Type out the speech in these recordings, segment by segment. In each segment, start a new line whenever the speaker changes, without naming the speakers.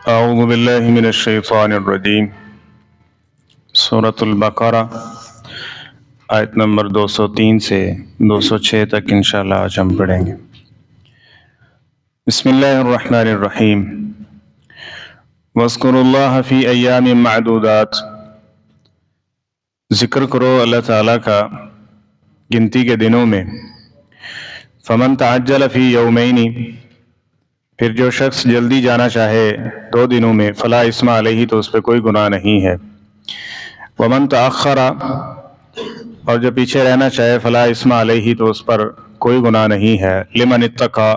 اعوذ باللہ من الشیطان الرجیم۔ سورۃ البقرہ آیت نمبر 203 سے 206 تک انشاءاللہ آج ہم پڑھیں گے۔ بسم اللہ الرحمن الرحیم۔ واذکروا اللہ فی ایام معدودات، ذکر کرو اللہ تعالیٰ کا گنتی کے دنوں میں۔ فمن تعجل فی یومین، پھر جو شخص جلدی جانا چاہے 2 دنوں میں، فلا اسم علیہ، تو اس پہ کوئی گناہ نہیں ہے۔ ومن تأخر، اور جو پیچھے رہنا چاہے، فلا اسم علیہ، تو اس پر کوئی گناہ نہیں ہے۔ لمن اتقى،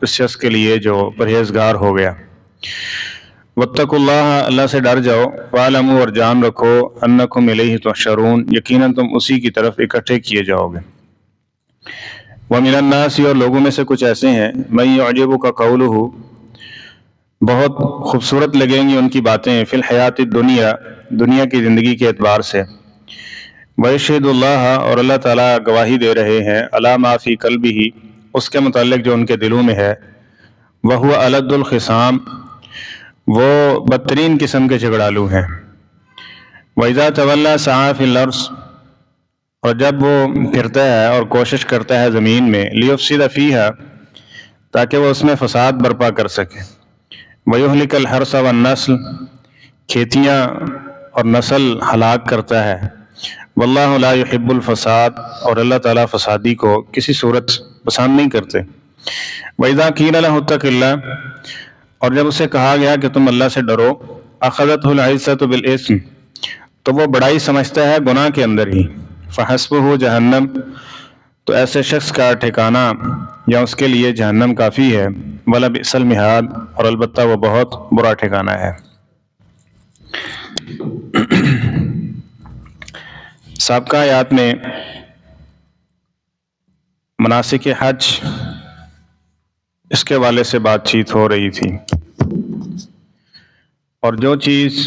اس شخص کے لیے جو پرہیزگار ہو گیا۔ واتقوا اللہ، اللہ سے ڈر جاؤ۔ واعلموا، اور جان رکھو، انکم الیہ تحشرون، یقیناً تم اسی کی طرف اکٹھے کیے جاؤ گے۔ ومن الناس، اور لوگوں میں سے کچھ ایسے ہیں، من یعجبک قولہ، بہت خوبصورت لگیں گی ان کی باتیں، فی الحیات الدنیا، دنیا کی زندگی کے اعتبار سے۔ ویشہد اللہ، اور اللہ تعالیٰ گواہی دے رہے ہیں، علی ما فی قلبہ، اس کے متعلق جو ان کے دلوں میں ہے۔ وہو الد الخصام، وہ بدترین قسم کے جھگڑالو ہیں۔ وَإِذَا تَوَلَّى سَعَىٰ فِي الْأَرْضِ، اور جب وہ پھرتا ہے اور کوشش کرتا ہے زمین میں، لِيُفْسِدَ فِيهَا، تاکہ وہ اس میں فساد برپا کر سکے۔ وَيُهْلِكَ الْحَرْثَ وَالنَّسْلَ، کھیتیاں اور نسل ہلاک کرتا ہے۔ وَاللَّهُ لَا يُحِبُّ الْفَسَادَ، اور اللہ تعالیٰ فسادی کو کسی صورت پسند نہیں کرتے۔ وَإِذَا قِيلَ لَهُ اتَّقِ اللَّهَ، اور جب اسے کہا گیا کہ تم اللہ سے ڈرو، أَخَذَتْهُ الْعِزَّةُ بِالْإِثْمِ، تو وہ بڑائی سمجھتا ہے گناہ کے اندر ہی۔ فحسبہ جہنم، تو ایسے شخص کا ٹھکانہ یا اس کے لیے جہنم کافی ہے۔ ولبئس المہاد، اور البتہ وہ بہت برا ٹھکانہ ہے۔ سابقہ آیات میں مناسک حج، اس کے حوالے سے بات چیت ہو رہی تھی، اور جو چیز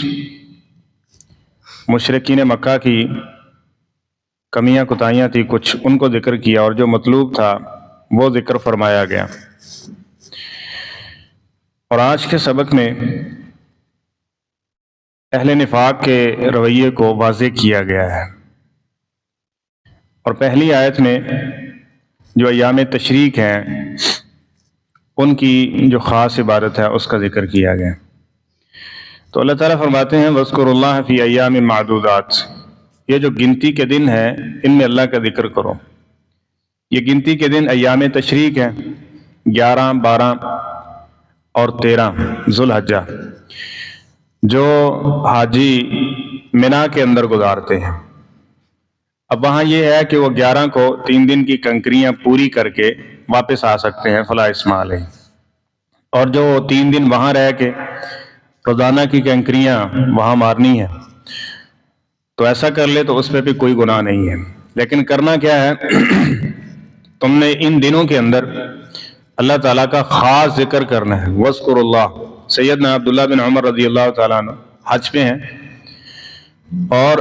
مشرکین مکہ کی کمیاں کوتاہیاں تھی، کچھ ان کو ذکر کیا، اور جو مطلوب تھا وہ ذکر فرمایا گیا۔ اور آج کے سبق میں اہل نفاق کے رویے کو واضح کیا گیا ہے۔ اور پہلی آیت میں جو ایام تشریق ہیں، ان کی جو خاص عبادت ہے اس کا ذکر کیا گیا۔ تو اللہ تعالیٰ فرماتے ہیں، وَاذْكُرُوا اللَّهَ فِي أَيَّامٍ مَّعْدُودَاتٍ، یہ جو گنتی کے دن ہیں ان میں اللہ کا ذکر کرو۔ یہ گنتی کے دن ایام تشریق ہیں، 11، 12 اور 13 ذوالحجہ، جو حاجی منا کے اندر گزارتے ہیں۔ اب وہاں یہ ہے کہ وہ 11 کو 3 دن کی کنکریاں پوری کر کے واپس آ سکتے ہیں، فلا اسم علیہ۔ اور جو 3 دن وہاں رہ کے روزانہ کی کنکریاں وہاں مارنی ہے، تو ایسا کر لے تو اس پہ بھی کوئی گناہ نہیں ہے۔ لیکن کرنا کیا ہے، تم نے ان دنوں کے اندر اللہ تعالیٰ کا خاص ذکر کرنا ہے۔ وَاذْكُرُوا اللَّهَ، سیدنا عبداللہ بن عمر رضی اللہ تعالیٰ عنہ حج پہ ہیں، اور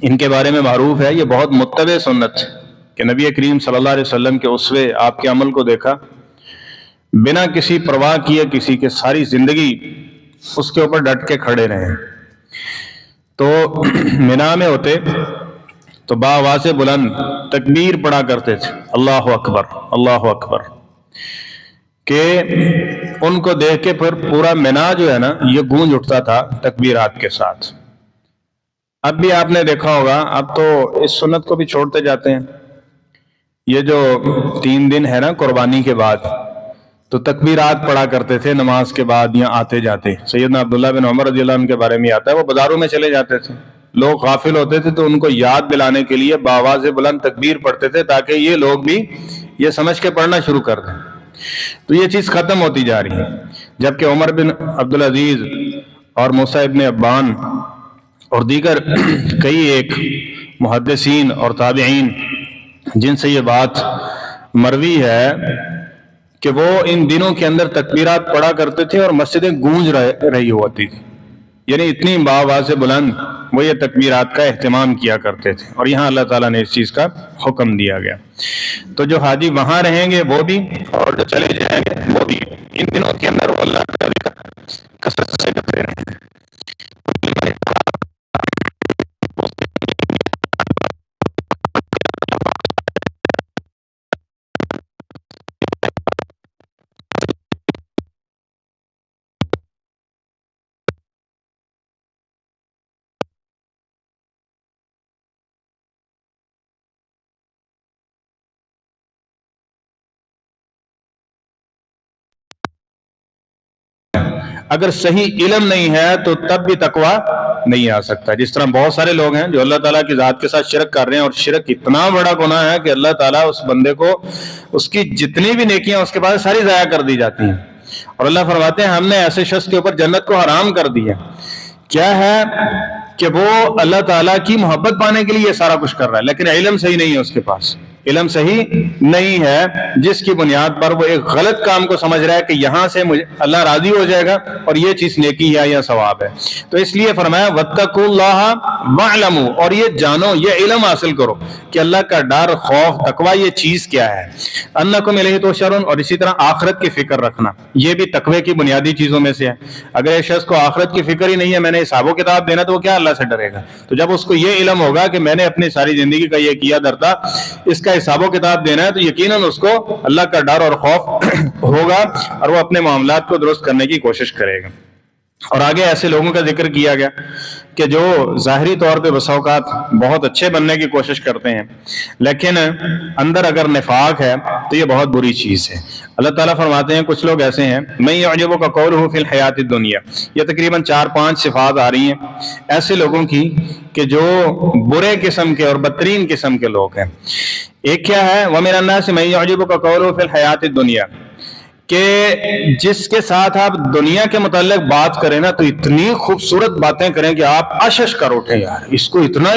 ان کے بارے میں معروف ہے، یہ بہت متبع سنت کہ نبی کریم صلی اللہ علیہ وسلم کے اسوے، آپ کے عمل کو دیکھا، بنا کسی پرواہ کیے کسی کے، ساری زندگی اس کے اوپر ڈٹ کے کھڑے رہے۔ تو منا میں ہوتے تو بآواز بلند تکبیر پڑھا کرتے تھے، اللہ اکبر اللہ اکبر، کہ ان کو دیکھ کے پھر پورا منا جو ہے نا یہ گونج اٹھتا تھا تکبیرات کے ساتھ۔ اب بھی آپ نے دیکھا ہوگا، اب تو اس سنت کو بھی چھوڑتے جاتے ہیں۔ یہ جو 3 دن ہے نا قربانی کے بعد، تو تکبیرات پڑھا کرتے تھے نماز کے بعد یا آتے جاتے۔ سیدنا عبداللہ بن عمر رضی اللہ عنہ کے بارے میں آتا ہے، وہ بازاروں میں چلے جاتے تھے، لوگ غافل ہوتے تھے تو ان کو یاد دلانے کے لیے بآواز بلند تکبیر پڑھتے تھے، تاکہ یہ لوگ بھی یہ سمجھ کے پڑھنا شروع کر دیں۔ تو یہ چیز ختم ہوتی جا رہی ہے، جبکہ عمر بن عبدالعزیز اور موسیٰ ابن عبان اور دیگر کئی ایک محدثین اور تابعین جن سے یہ بات مروی ہے کہ وہ ان دنوں کے اندر تکبیرات پڑھا کرتے تھے اور مسجدیں گونج رہی ہوتی تھی، یعنی اتنی بآواز بلند وہ یہ تکبیرات کا اہتمام کیا کرتے تھے۔ اور یہاں اللہ تعالیٰ نے اس چیز کا حکم دیا گیا۔ تو جو حاجی وہاں رہیں گے وہ بھی، اور جو چلے جائیں گے وہ بھی، ان دنوں کے اندر وہ اللہ کا ذکر اگر صحیح علم نہیں ہے تو تب بھی تقوی نہیں آ سکتا. جس طرح بہت سارے لوگ ہیں جو اللہ تعالیٰ کی ذات کے ساتھ شرک کر رہے ہیں، اور شرک اتنا بڑا گناہ ہے کہ اللہ تعالیٰ اس بندے کو اس کی جتنی بھی نیکیاں اس کے پاس ساری ضائع کر دی جاتی ہیں. اور اللہ فرماتے ہیں ہم نے ایسے شخص کے اوپر جنت کو حرام کر دی ہے. کیا ہے کہ وہ اللہ تعالیٰ کی محبت پانے کے لیے یہ سارا کچھ کر رہا ہے، لیکن علم صحیح نہیں ہے اس کے پاس، علم صحیح نہیں ہے، جس کی بنیاد پر وہ ایک غلط کام کو سمجھ رہا ہے کہ یہاں سے مجھے اللہ راضی ہو جائے گا اور یہ چیز نیکی ہے یا ثواب ہے. تو اس لیے فرمایا واتقوا اللہ واعلموا، اور یہ جانو، یہ علم حاصل کرو کہ اللہ کا ڈر، خوف، تقوی یہ چیز کیا ہے. انکم الیہ تحشرون، اور اسی طرح آخرت کی فکر رکھنا، یہ بھی تقوی کی بنیادی چیزوں میں سے ہے. اگر ایک شخص کو آخرت کی فکر ہی نہیں ہے، میں نے حساب و کتاب دینا، تو وہ کیا اللہ سے ڈرے گا؟ تو جب اس کو یہ علم ہوگا کہ میں نے اپنی ساری زندگی کا یہ کیا درتا، اس کا حساب و کتاب دینا ہے، تو یقیناً اس کو اللہ کا ڈر اور خوف ہوگا اور وہ اپنے معاملات کو درست کرنے کی کوشش کرے گا. اور آگے ایسے لوگوں کا ذکر کیا گیا کہ جو ظاہری طور پہ بسا اوقات بہت اچھے بننے کی کوشش کرتے ہیں، لیکن اندر اگر نفاق ہے تو یہ بہت بری چیز ہے. اللہ تعالیٰ فرماتے ہیں کچھ لوگ ایسے ہیں من یعجبک قولہ فی الحیات الدنیا، یہ تقریباً 4-5 صفات آ رہی ہیں ایسے لوگوں کی کہ جو برے قسم کے اور بدترین قسم کے لوگ ہیں. ایک کیا ہے، وَمِنَ النَّاسِ مَن يُعْجِبُكَ قَوْلُهُ فِي الْحَيَاةِ الدُّنْيَا، کہ جس کے ساتھ آپ دنیا کے متعلق بات کریں نا تو اتنی خوبصورت باتیں کریں کہ آپ اشش کر اٹھیں، یار اس کو اتنا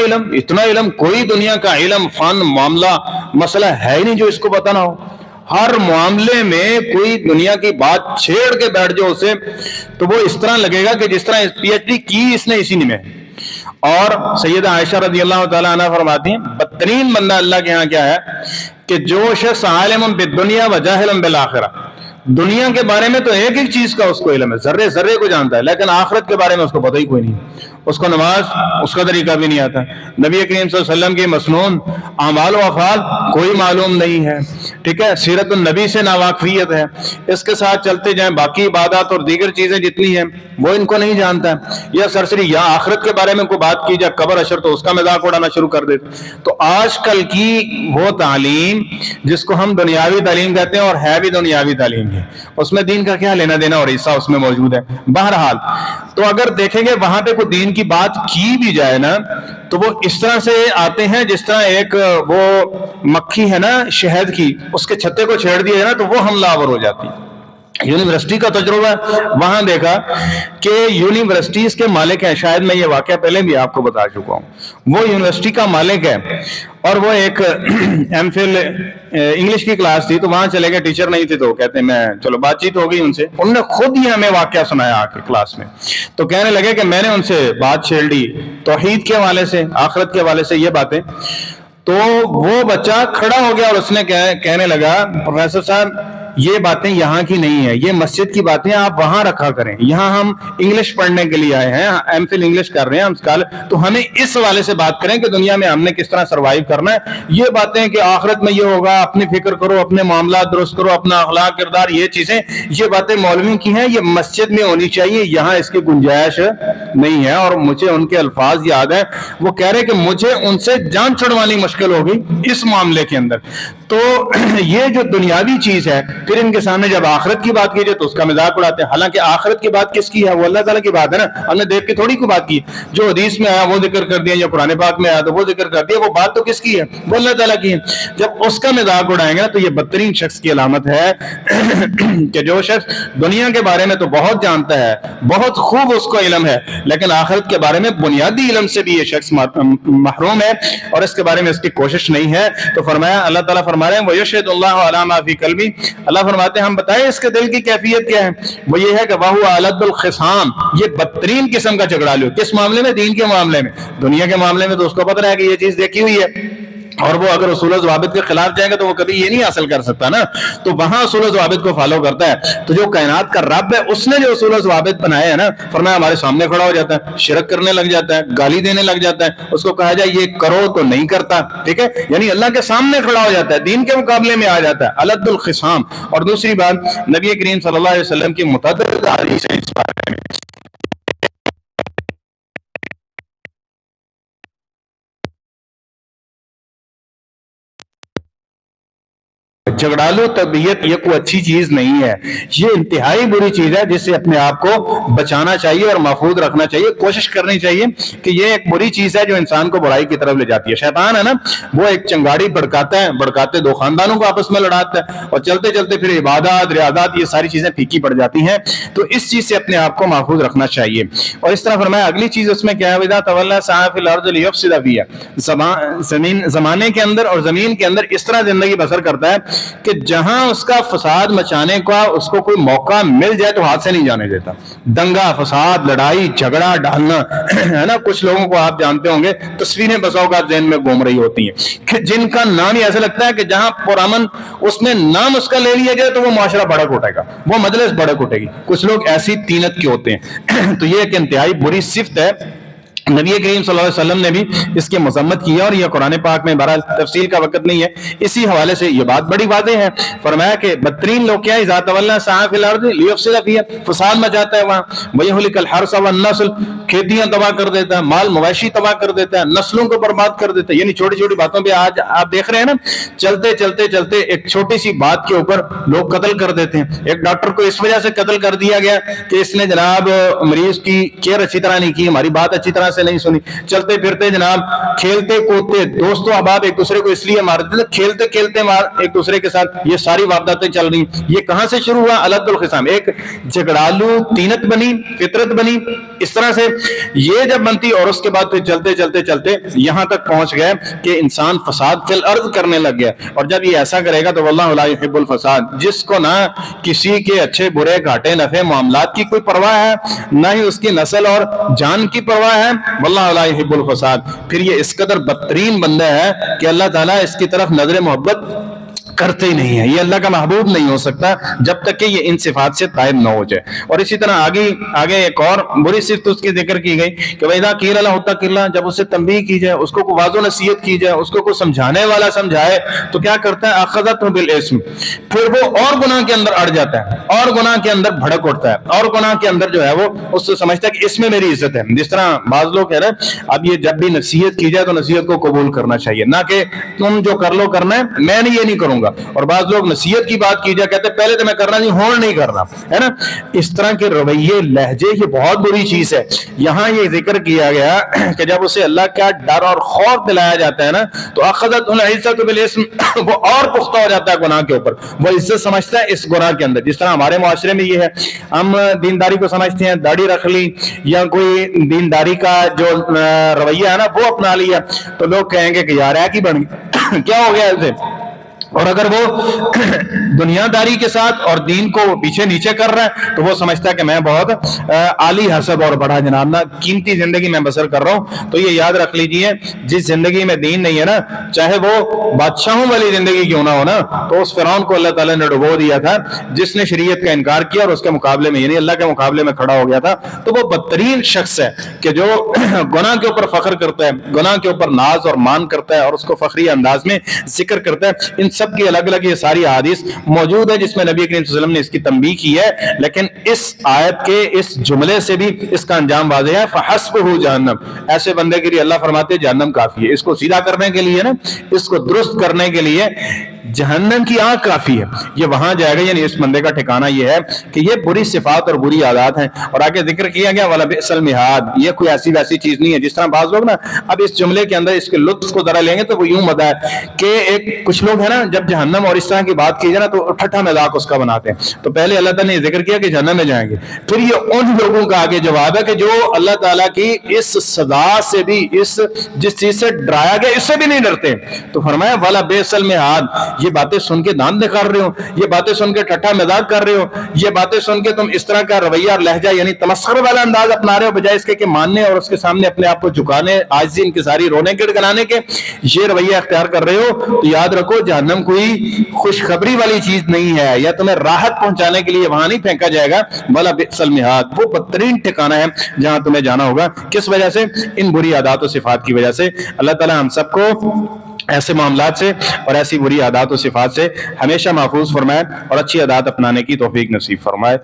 علم، کوئی دنیا کا علم، فن، معاملہ، مسئلہ ہے ہی نہیں جو اس کو پتہ نہ ہو. ہر معاملے میں کوئی دنیا کی بات چھیڑ کے بیٹھ جاؤ اسے تو وہ اس طرح لگے گا کہ جس طرح پی ایچ ڈی کی اس نے اسی میں. اور سیدہ عائشہ رضی اللہ تعالیٰ عنہ فرماتی ہیں بدترین بندہ اللہ کے ہاں کیا ہے کہ جو شخص عالم بالدنیا و جاہل بالآخرہ، دنیا کے بارے میں تو ایک ایک چیز کا اس کو علم ہے، ذرے ذرے کو جانتا ہے، لیکن آخرت کے بارے میں اس کو پتہ ہی کوئی نہیں. اس کو نماز اس کا طریقہ بھی نہیں آتا، نبی کریم صلی اللہ علیہ وسلم کی مسنون اعمال و افعال کوئی معلوم نہیں ہے، ٹھیک ہے، سیرت النبی سے ناواقفیت ہے. اس کے ساتھ چلتے جائیں باقی عبادات اور دیگر چیزیں جتنی ہیں وہ ان کو نہیں جانتا ہے، یا سرسری یا آخرت کے بارے میں کوئی بات کی جائے قبر اشر تو اس کا مذاق اڑانا شروع کر دیتے. تو آج کل کی وہ تعلیم جس کو ہم دنیاوی تعلیم کہتے ہیں اور ہے بھی دنیاوی تعلیم ہے، اس میں دین کا کیا لینا دینا اور حصہ اس میں موجود ہے. بہرحال تو اگر دیکھیں گے وہاں پہ کوئی دین کی بات کی بھی جائے نا تو وہ اس طرح سے آتے ہیں جس طرح ایک وہ مکھی ہے نا شہد کی، اس کے چھتے کو چھیڑ دیا ہے نا تو وہ حملہ آور ہو جاتی. یونیورسٹی کا تجربہ وہاں دیکھا کہ یونیورسٹیز کے مالک ہیں، شاید میں یہ واقعہ پہلے بھی آپ کو بتا چکا ہوں، وہ یونیورسٹی کا مالک ہے اور وہ ایک ایم فل انگلش کی کلاس تھی تو وہاں چلے گئے، ٹیچر نہیں تھے تو کہتے ہیں میں چلو بات چیت ہو گئی ان سے، انہوں نے خود ہی ہمیں واقعہ سنایا آ کے کلاس میں. تو کہنے لگے کہ میں نے ان سے بات چھیڑ لی توحید کے حوالے سے، آخرت کے حوالے سے یہ باتیں. تو وہ بچہ کھڑا ہو گیا اور اس نے کہنے لگا پروفیسر صاحب یہ باتیں یہاں کی نہیں ہیں، یہ مسجد کی باتیں آپ وہاں رکھا کریں، یہاں ہم انگلش پڑھنے کے لیے آئے ہیں، ایم فل انگلش کر رہے ہیں ہم اسکالر، تو ہمیں اس حوالے سے بات کریں کہ دنیا میں ہم نے کس طرح سروائیو کرنا ہے. یہ باتیں کہ آخرت میں یہ ہوگا، اپنی فکر کرو، اپنے معاملات درست کرو، اپنا اخلاق کردار، یہ چیزیں، یہ باتیں مولوی کی ہیں، یہ مسجد میں ہونی چاہیے، یہاں اس کی گنجائش نہیں ہے. اور مجھے ان کے الفاظ یاد ہے، وہ کہہ رہے کہ مجھے ان سے جان چھڑوانی مشکل ہو گئی اس معاملے کے اندر. تو یہ جو دنیاوی چیز ہے پھر ان کے سامنے جب آخرت کی بات کی جائے تو اس کا مذاق اڑاتے ہیں، حالانکہ آخرت کی بات کس کی ہے؟ وہ اللہ تعالیٰ کی بات ہے نا، ہم نے دیکھ کے تھوڑی کوئی بات کی، جو حدیث میں آیا وہ ذکر کر دیا، یا قرآن پاک میں آیا تو وہ ذکر کر دیا، وہ بات تو کس کی ہے؟ وہ اللہ تعالیٰ کی ہے. جب اس کا مذاق اڑائیں گے نا تو یہ بدترین شخص کی علامت ہے کہ جو شخص دنیا کے بارے میں تو بہت جانتا ہے، بہت خوب اس کو علم ہے، لیکن آخرت کے بارے میں بنیادی علم سے بھی یہ شخص محروم ہے اور اس کے بارے میں اس کی کوشش نہیں ہے. تو فرمایا، اللہ تعالیٰ فرما رہے ہیں وَيَشْهِدُ اللَّهُ عَلَى مَا فِي قَلْبِهِ، اللہ فرماتے ہیں ہم بتائیں اس کے دل کی کیفیت کیا ہے؟ وہ یہ ہے کہ وَهُوَ أَلَدُّ الْخِصَامِ، یہ بدترین قسم کا جھگڑا لو. کس معاملے میں؟ دین کے معاملے میں. دنیا کے معاملے میں تو اس کو پتہ ہے کہ یہ چیز دیکھی ہوئی ہے، اور وہ اگر اصول و ضوابط کے خلاف جائے گا تو وہ کبھی یہ نہیں حاصل کر سکتا نا، تو وہاں اصول و ضوابط کو فالو کرتا ہے. تو جو کائنات کا رب ہے اس نے جو اصول و ضوابط بنائے ہیں نا، فرمایا ہمارے سامنے کھڑا ہو جاتا ہے، شرک کرنے لگ جاتا ہے، گالی دینے لگ جاتا ہے، اس کو کہا جائے یہ کرو تو نہیں کرتا، ٹھیک ہے، یعنی اللہ کے سامنے کھڑا ہو جاتا ہے، دین کے مقابلے میں آ جاتا ہے، الد الخصام. اور دوسری بات، نبی کریم صلی اللہ علیہ وسلم کی متعدد حدیثیں اس بارے میں جھگڑالو طبیعت یہ کوئی اچھی چیز نہیں ہے، یہ انتہائی بری چیز ہے جس سے اپنے آپ کو بچانا چاہیے اور محفوظ رکھنا چاہیے، کوشش کرنی چاہیے کہ یہ ایک بری چیز ہے جو انسان کو برائی کی طرف لے جاتی ہے۔ شیطان ہے نا، وہ ایک چنگاڑی بڑکاتے دو خاندانوں کو آپس میں لڑاتا ہے، اور چلتے چلتے پھر عبادات ریاضات یہ ساری چیزیں پھیکی پڑ جاتی ہیں۔ تو اس چیز سے اپنے آپ کو محفوظ رکھنا چاہیے۔ اور اس طرح فرمایا اگلی چیز اس میں کیا ہے، وَإِذَا تَوَلَّىٰ سَعَىٰ فِي الْأَرْضِ لِيُفْسِدَ فِيهَا، زمانے کے اندر اور زمین کے اندر اس طرح زندگی بسر کرتا ہے کہ جہاں اس کا فساد مچانے کا اس کو کوئی موقع مل جائے تو ہاتھ سے نہیں جانے دیتا۔ دنگا فساد، لڑائی جھگڑا ڈالنا ہے نا، کچھ لوگوں کو آپ جانتے ہوں گے تصویریں بسا اوقات ذہن میں گھوم رہی ہوتی ہیں کہ جن کا نام ہی ایسا لگتا ہے کہ جہاں پرامن اس میں نام اس کا لے لیا جائے تو وہ معاشرہ بڑک اٹھے گا، وہ مجلس بڑک اٹھے گی۔ کچھ لوگ ایسی طینت کے ہوتے ہیں تو یہ ایک انتہائی بری صفت ہے۔ نبی کریم صلی اللہ علیہ وسلم نے بھی اس کی مذمت کی ہے، اور یہ قرآن پاک میں بہرحال تفصیل کا وقت نہیں ہے، اسی حوالے سے یہ بات بڑی واضح ہے۔ فرمایا کہ بدترین لوگ کیا ہے، اذا تولى سعى في الارض ليفسد فيها، فساد مچاتا ہے وہاں، ويهلك الحرث والنسل، کھیتیاں تباہ کر دیتا ہے، مال مویشی تباہ کر دیتا ہے، نسلوں کو برباد کر دیتا ہے۔ یعنی چھوٹی چھوٹی باتوں پہ آج آپ دیکھ رہے ہیں نا، چلتے ایک چھوٹی سی بات کے اوپر لوگ قتل کر دیتے ہیں۔ ایک ڈاکٹر کو اس وجہ سے قتل کر دیا گیا کہ اس نے جناب مریض کی کیئر اچھی طرح نہیں کی، ہماری بات اچھی طرح سے نہیں سنی۔ چلتے پھرتے جناب کھیلتے کودتے دوستوں احباب ایک دوسرے کو اس لیے مارتے تھے، کھیلتے کھیلتے ایک دوسرے کے ساتھ یہ ساری وارداتیں چل رہی ہیں۔ یہ کہاں سے شروع ہوا؟ الد الخصام، ایک جھگڑالو طینت بنی، فطرت بنی، اس طرح سے یہ جب بنتی، اور اس کے بعد پھر چلتے یہاں تک پہنچ گئے کہ انسان فساد فی الارض کرنے لگ گیا۔ اور جب یہ ایسا کرے گا تو واللہ لا یحب الفساد، جس کو نہ کسی کے اچھے برے گھاٹے نفع معاملات کی کوئی پرواہ ہے، نہ ہی اس کی نسل اور جان کی پرواہ ہے، واللہ لا یحب الفساد، پھر یہ اس قدر بدترین بندہ ہے کہ اللہ تعالیٰ اس کی طرف نظر محبت کرتے ہی نہیں ہے، یہ اللہ کا محبوب نہیں ہو سکتا جب تک کہ یہ ان صفات سے طائب نہ ہو جائے۔ اور اسی طرح آگے ایک اور بری صفت اس کی ذکر کی گئی کہ وَإِذَا قِيلَ لَهُ اتَّقِ اللَّهَ، جب اسے تنبیہ کی جائے، اس کو کوئی واضح نصیحت کی جائے، اس کو کوئی سمجھانے والا سمجھائے تو کیا کرتا ہے، أَخَذَتْهُ بِالْإِثْمِ، پھر وہ اور گناہ کے اندر اڑ جاتا ہے، اور گناہ کے اندر بھڑک اٹھتا ہے، اور گناہ کے اندر جو ہے وہ اس سے سمجھتا ہے کہ اس میں میری عزت ہے۔ جس طرح بعض لوگ کہہ رہے ہیں اب یہ جب بھی نصیحت کی جائے تو نصیحت کو قبول کرنا چاہیے، نہ کہ تم جو کر لو کرنا ہے، میں یہ نہیں کروں گا۔ اور بعض لوگ نصیحت کی بات کی جائے کہتے ہیں پہلے تو میں کرنا نہیں، ہون نہیں کرنا، ہے نا۔ اس طرح کے رویے لہجے یہ بہت بری چیز ہے۔ یہاں یہ ذکر کیا گیا کہ جب اسے اللہ کا ڈر اور خوف دلایا جاتا ہے نا تو اخذت العزت بالاسم، وہ اور پختہ ہو جاتا ہے گناہ کے اوپر، وہ عزت سمجھتا ہے اس گناہ کے اندر۔ جس طرح ہمارے معاشرے میں یہ ہے، ہم دینداری کو سمجھتے ہیں، داڑھی رکھ لی یا کوئی دینداری کا جو رویہ ہے نا وہ اپنا لیا تو لوگ کہیں گے کہ یار ہے کی بن گئی کیا ہو گیا اسے۔ اور اگر وہ دنیا داری کے ساتھ اور دین کو پیچھے نیچے کر رہا ہے تو وہ سمجھتا ہے کہ میں بہت عالی حسب اور بڑا جناب نا قیمتی زندگی میں بسر کر رہا ہوں۔ تو یہ یاد رکھ لیجئے، جس زندگی میں دین نہیں ہے نا، چاہے وہ بادشاہوں والی زندگی کیوں نہ ہو نا، تو اس فرعون کو اللہ تعالیٰ نے ڈبو دیا تھا جس نے شریعت کا انکار کیا اور اس کے مقابلے میں یعنی اللہ کے مقابلے میں کھڑا ہو گیا تھا۔ تو وہ بدترین شخص ہے کہ جو گناہ کے اوپر فخر کرتا ہے، گناہ کے اوپر ناز اور مان کرتا ہے اور اس کو فخری انداز میں ذکر کرتا ہے۔ ان سب کی الگ الگ یہ ساری احادیث موجود ہے جس میں نبی کریم صلی اللہ علیہ وسلم نے اس کی تنبیہ کی ہے، لیکن اس آیت کے اس جملے سے بھی اس کا انجام واضح ہے، فحسبہ جہنم، ایسے بندے کے لیے اللہ فرماتے ہیں جہنم کافی ہے۔ اس کو سیدھا کرنے کے لیے نا، اس کو درست کرنے کے لیے جہنم کی آگ کافی ہے، یہ وہاں جائے گا۔ یعنی اس بندے کا ٹھکانہ یہ ہے کہ یہ بری صفات اور بری عادات ہیں۔ اور آگے ذکر کیا گیا وَلَبِئْسَ الْمِہَادُ، یہ کوئی ایسی ویسی چیز نہیں ہے۔ جس طرح بعض لوگ نا اب اس جملے کے اندر اس کے لطف کو ذرا لیں گے تو وہ یوں مدہ ہے کہ ایک کچھ لوگ ہیں نا جب جہنم اور اس طرح کی بات کی جائے نا تو ٹھٹھا مذاق اس کا بناتے ہیں۔ تو پہلے اللہ تعالیٰ نے ذکر کیا کہ جہنم میں جائیں گے، پھر یہ ان لوگوں کا آگے جواب ہے کہ جو اللہ تعالیٰ کی اس سزا سے بھی، اس جس چیز سے ڈرایا گیا اس سے بھی نہیں ڈرتے۔ تو فرمایا وَلَبِئْسَ الْمِہَادُ، یہ باتیں سن کے دان دکھار رہے ہو، یہ باتیں سن کے ٹھٹھا مذاق کر رہے ہو، یہ باتیں سن کے تم اس طرح کا رویہ اور لہجہ یعنی تمسخر والا انداز اپنا رہے ہو، بجائے اس کے کہ ماننے اور اس کے سامنے اپنے آپ کو جھکانے، عاجزی انکساری، رونے گڑگڑانے کے یہ رویہ اختیار کر رہے ہو، تو یاد رکھو جہنم کوئی خوشخبری والی چیز نہیں ہے، یا تمہیں راحت پہنچانے کے لیے وہاں نہیں پھینکا جائے گا۔ وَلَبِئْسَ الْمِہَادُ، وہ بدترین ٹھکانہ ہے جہاں تمہیں جانا ہوگا۔ کس وجہ سے؟ ان بری عادات و صفات کی وجہ سے۔ اللہ تعالی ہم سب کو ایسے معاملات سے اور ایسی بری عادات و صفات سے ہمیشہ محفوظ فرمائے اور اچھی عادات اپنانے کی توفیق نصیب فرمائے۔